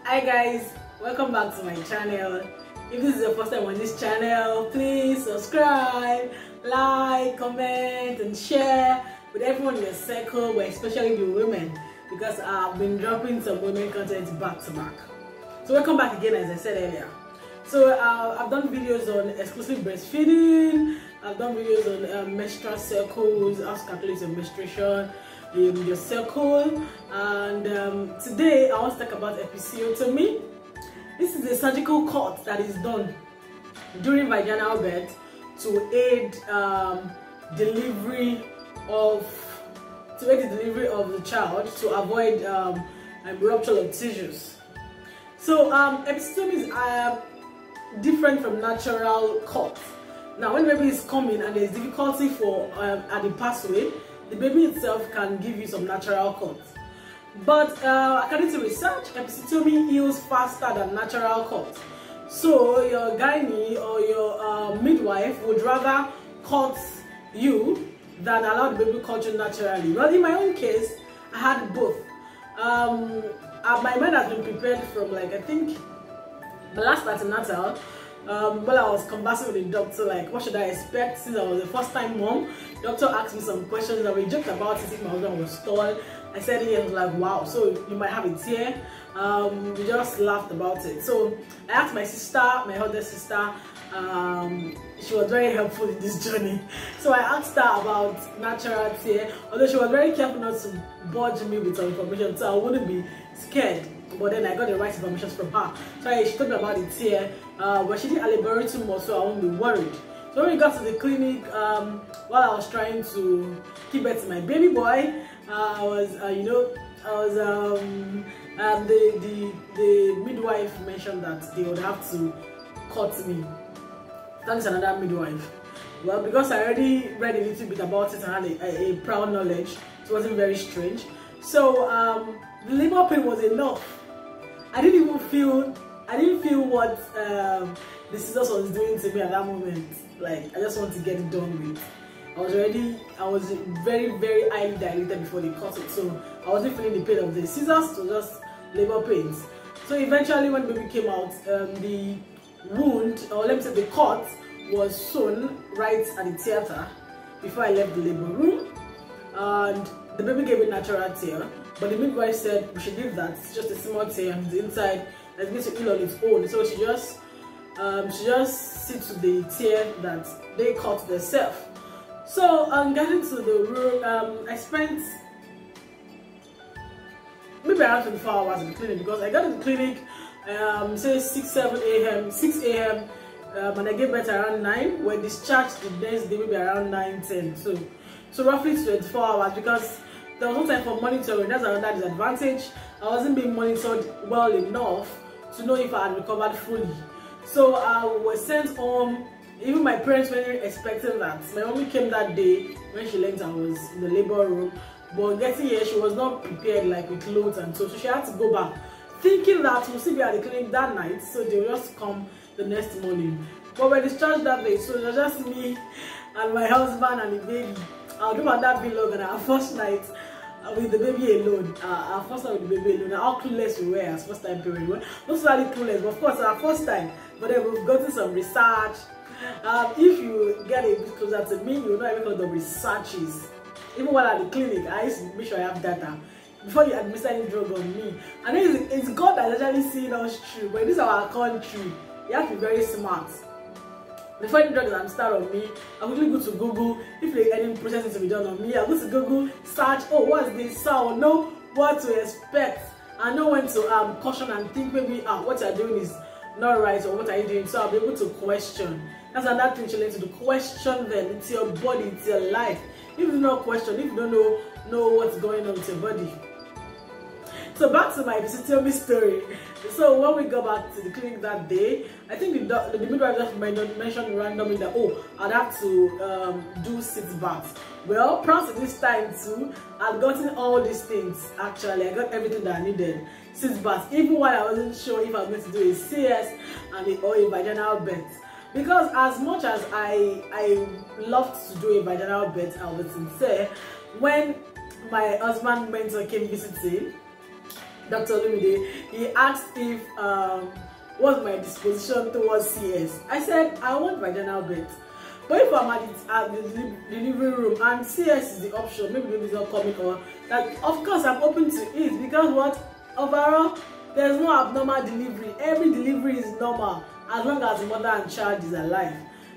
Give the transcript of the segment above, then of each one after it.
Hi guys, welcome back to my channel. If this is your first time on this channel, please subscribe, like, comment and share with everyone in your circle, but especially the women, because I've been dropping some women content back to back. So welcome back again, as I said earlier. So I've done videos on exclusive breastfeeding, I've done videos on menstrual cycles, how to calculate your menstruation in your cycle, and today I want to talk about episiotomy. This is a surgical cut that is done during vaginal birth to aid delivery of the child, to avoid rupture of tissues. So episiotomy is different from natural cuts. Now, when the baby is coming and there is difficulty for at the pathway, the baby itself can give you some natural cuts. But according to research, episiotomy heals faster than natural cuts. So your gynae or your midwife would rather cut you than allow the baby cut you naturally. Well, in my own case, I had both. My mind has been prepared from, like, I think the last antenatal. While I was conversing with the doctor, like, what should I expect, since I was a first-time mom. Doctor asked me some questions and we joked about it if my husband was tall. I said yes. I was like, wow, so you might have a tear. We just laughed about it. So I asked my sister, my older sister. She was very helpful in this journey. So I asked her about natural tear, although she was very careful not to budge me with some information, so I wouldn't be scared. But then I got the right information from her. So she told me about the tear, but she didn't elaborate too much, so I won't be worried. So when we got to the clinic, while I was trying to give birth to my baby boy, the midwife mentioned that they would have to cut me. Thanks another midwife. Well, because I already read a little bit about it and had a prior knowledge, it wasn't very strange. So the labor pain was enough. I didn't feel what the scissors was doing to me at that moment. Like, I just want to get it done with. I was very, very highly dilated before they cut it, so I wasn't feeling the pain of the scissors, so just labor pains. So eventually, when the baby came out, the wound, or let me say the cut, was sewn right at the theater before I left the labor room, and the baby gave a natural tear. But the midwife said we should leave that. It's just a small tear on the inside that's going to heal on its own. So she just sits with the tear that they cut themselves. So getting to the room, I spent maybe around 24 hours in the clinic, because I got to the clinic say 6 a.m. And I gave birth around 9. When discharged the next day, maybe around 9:10. So roughly 24 hours, because there was no time for monitoring. That's another disadvantage. I wasn't being monitored well enough to know if I had recovered fully. So I was sent home. Even my parents weren't expecting that. My mommy came that day when she learned I was in the labor room. But getting here, she was not prepared, like with clothes and so she had to go back, thinking that we'll still be at the clinic that night, so they will just come the next morning. But we're discharged that day, so it was just me and my husband and the baby. I'll do about that vlog on our first night with the baby alone. Our first time with the baby alone. How clueless we were as first time parents. We were not really clueless, but of course our first time. But then we've gotten some research. If you get a bit closer to me, you know I make a lot of researches. Even while at the clinic, I used to make sure I have data before you administer any drug on me. And it's God that's actually seeing us through. But this is our country. You have to be very smart. Before any drug is administered on me, I quickly go to Google. If there's any processing to be done on me, I go to Google, search, oh, what's this? So I'll know what to expect. I know when to caution and think maybe what you're doing is not right, or what are you doing? So I'll be able to question. That's another thing you learn to do. Question them. It's your body, it's your life. If you do not question, if you don't know what's going on with your body. So back to my episiotomy story. So when we got back to the clinic that day, I think the midwife just mentioned randomly that, oh, I'd have to do sitz baths. Well, proud to this time too, I'd gotten all these things. Actually, I got everything that I needed. Sitz baths, even while I wasn't sure if I was going to do a CS or a vaginal birth. Because as much as I loved to do a vaginal birth, I was sincere. When my husband mentor came visiting, Dr. Lumide, he asked if what's my disposition towards CS. I said I want vaginal birth, but if I'm at the delivery room and CS is the option, maybe it's not coming, or that, of course I'm open to it, because what, overall there's no abnormal delivery. Every delivery is normal as long as the mother and child is alive.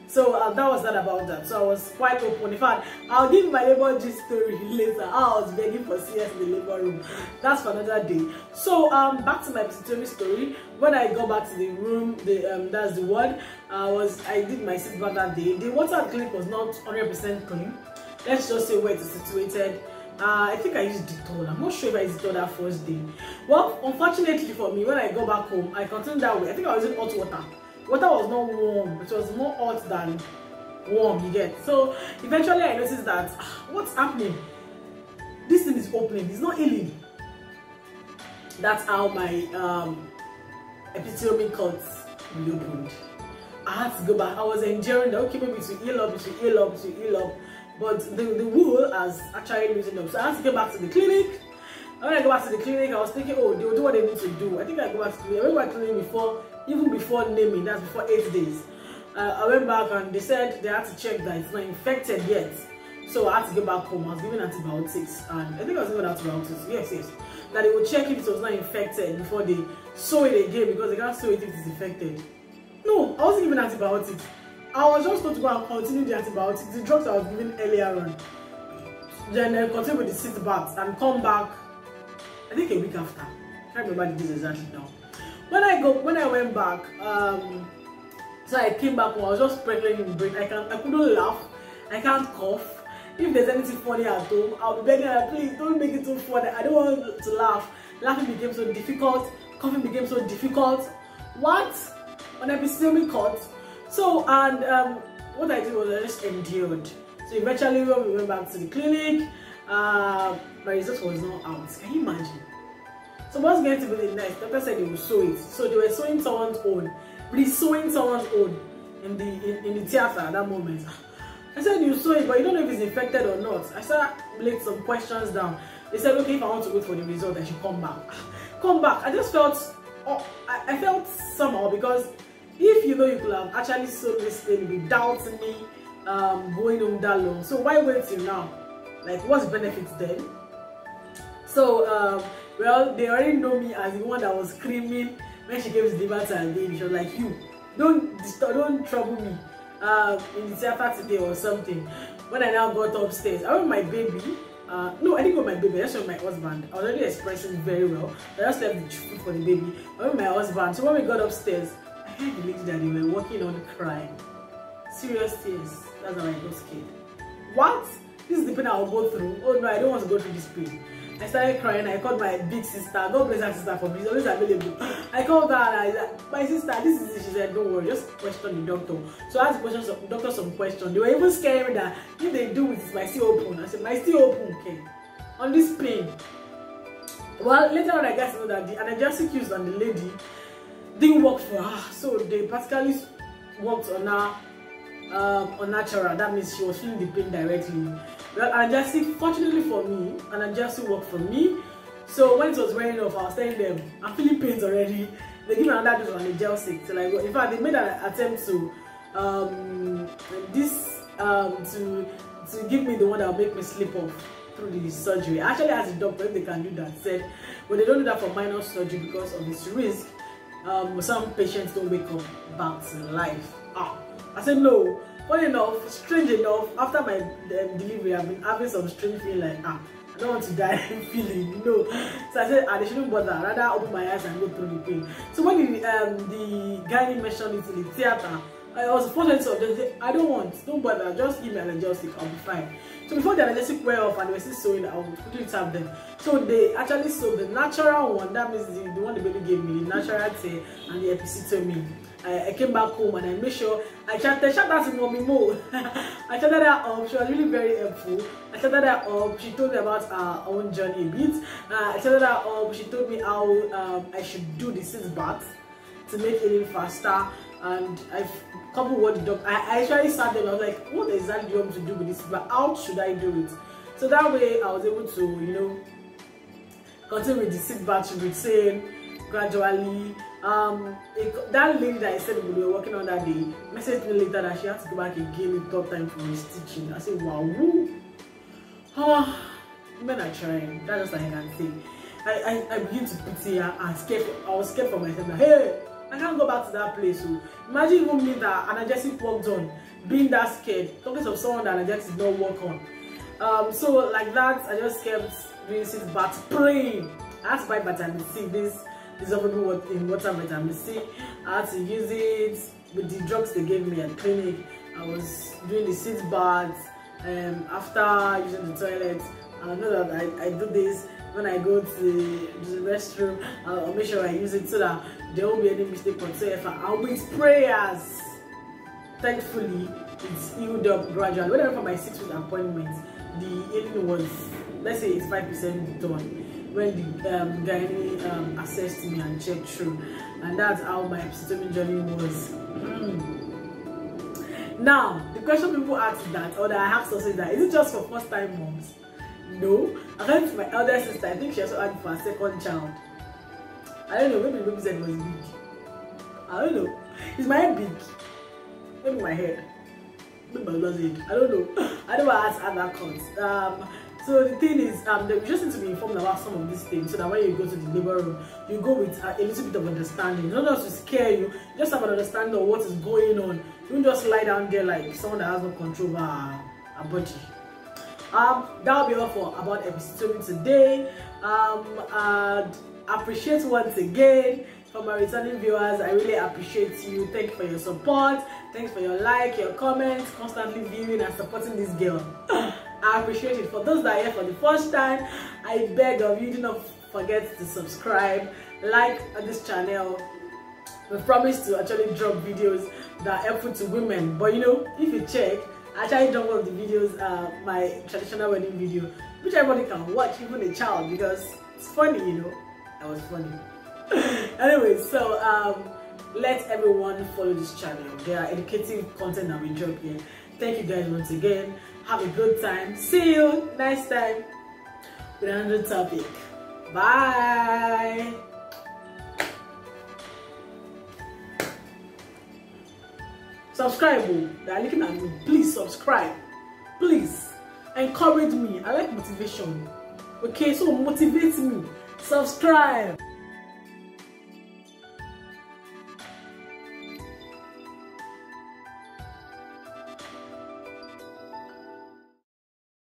So that was that about that. So I was quite open. In fact, I'll give my labor gist story later. I was begging for CS in the labor room. That's for another day. So back to my episiotomy story. When I got back to the room, that's the word. I did my cis bath that day. The water at the clinic was not 100% clean. Let's just say where it is situated. I think I used Dettol. I'm not sure if I used Dettol that first day. Well, unfortunately for me, when I go back home, I continued that way. I think I was using hot water. Water was not warm, it was more hot than warm, you get. So eventually I noticed that what's happening? This thing is opening, it's not healing. That's how my episiotomy cuts reopened. I had to go back. I was enduring that, okay, maybe it will heal up, it will heal up, it will heal up. But the wool has actually loosened up. So I had to get back to the clinic. When I go back to the clinic, I was thinking, oh, they will do what they need to do. I think I go back to the clinic. I went back to the clinic before, even before naming, that's before 8 days. I went back and they said they had to check that it's not infected yet. So I had to get back home. I was given antibiotics, and I think I was given antibiotics. Yes. That they would check if it was not infected before they sew it again, because they can't sew it if it's infected. No, I wasn't given antibiotics. I was just going to go and continue the antibiotics, the drugs I was given earlier on. Then continue with the cis bath and come back, I think a week after. I can't remember the days exactly now. When I went back, so I came back home, I was just pregnant in the brain. I couldn't laugh, I can't cough. If there's anything funny at home, I'll be begging her, please don't make it too funny. I don't want to laugh. Laughing became so difficult, coughing became so difficult. What? When I episiotomy cut. So, and what I did was I just endured. So eventually when we went back to the clinic, my result was not out. Can you imagine? So what's going to be the next? Doctor said they will sew it. So they were sewing someone's own, re-sewing someone's own in the theater at that moment. I said you sew it, but you don't know if it's infected or not. I started laying some questions down. They said, okay, if I want to wait for the result, I should come back. Come back. I just felt, I felt somehow, because if you know you could have actually sewn this thing without me going home that long, so why wait till now? Like, what's the benefits then? So well, they already know me as the one that was screaming when she gave the birth to her baby. She was like, you don't trouble me in the theater today or something. When I now got upstairs, I went with my baby. No, I didn't go with my baby. I just went with my husband. I was already expressing very well. I just left the food for the baby. I went with my husband. So when we got upstairs, I heard the lady that they were walking on crying. Serious tears. That's how I got scared. What? This is the pain I'll go through. Oh no, I don't want to go through this pain. I started crying. I called my big sister. God bless her sister for me. She's always available. I called her and I said, my sister, this is it. She said, don't worry, just question the doctor. So I asked the doctor some questions. They were even scaring me that if they do it, my still open. I said, my still open, okay? On this pain. Well, later on I got to know that the analgesic used on the lady didn't work for her. So they practically worked on her unnatural. That means she was feeling the pain directly. Well, analgesic, fortunately for me, analgesic worked for me. So when it was wearing off, I was telling them, I'm feeling pains already. They give me another dose on the gel stick. So like, in fact, they made an attempt to to give me the one that will make me sleep off through the surgery. I actually asked the doctor if they can do that. He said, well, they don't do that for minor surgery because of its risk. Some patients don't wake up back to life. I said no. Funny enough, strange enough, after my delivery, I've been having some strange feeling like, I don't want to die feeling, you know. So I said, they shouldn't bother, rather open my eyes and go through the pain. So when the gynae mentioned it in the theater, I was fortunate to them say, I don't bother, just give me an analgesic, I'll be fine. So before the analgesic wear off and they were still sewing, I would quickly tap them. So they actually sewed the natural one, that means the one the baby gave me, the natural tear and the episiotomy. I came back home and I made sure I chatted to mommy more. I chatted her up. She was really very helpful. I chatted her up. She told me about her own journey a bit. I chatted her up. She told me how I should do the cis bath to make it faster. And I coupled what the doctor. I actually sat there and I was like, what exactly do you want to do with this? But how should I do it? So that way I was able to, you know, continue with the seat bath routine gradually. That lady that I said we were working on that day messaged me later that she had to go back again the third time for stitching. I said, wow, men are trying. That's just like I can say. I begin to pity her and scared. I was scared for myself. That, hey, I can't go back to that place. So imagine even me that analgesic worked on, being that scared, talking of someone that analgesic did not work on. So like that, I just kept doing sit bath, praying. I had to buy vitamin C. This dissolvable in water vitamin C. I had to use it with the drugs they gave me at clinic. I was doing the sit bath after using the toilet. I know that I do this when I go to the restroom. I'll make sure I use it so that there won't be any mistake whatsoever. And with prayers, thankfully, it's healed up gradually. When I went for my 6-week appointment, the healing was, let's say, it's 5% done. When the gynae assessed me and checked through, and that's how my episiotomy journey was. Now, the question people ask that, or that I have to say that, is it just for first-time moms? No. According to my elder sister, I think she also had for her second child. I don't know, maybe the baby said it was big. I don't know. Is my head big? Maybe my head. Maybe my head. I don't know. I don't want to ask other counts. So the thing is, we just need to be informed about some of these things so that when you go to the labor room, you go with a little bit of understanding. Not just to scare you, just have an understanding of what is going on. You don't just lie down there like someone that has no control over her body. That'll be all for about episiotomy today. I'd appreciate once again for my returning viewers. I really appreciate you. Thank you for your support. Thanks for your like, your comments, constantly viewing and supporting this girl. I appreciate it. For those that are here for the first time, I beg of you, do not forget to subscribe, like this channel. We promise to actually drop videos that are helpful to women. But you know, if you check, I actually drop one of the videos, my traditional wedding video, which everybody can watch, even a child, because it's funny, you know. That was funny. Anyway, so let everyone follow this channel. There are educative content that we drop here. Thank you guys once again. Have a good time. See you next time with another topic. Bye. Subscribe. They are looking at me. Please subscribe. Please encourage me. I like motivation. Okay, so motivate me. Subscribe.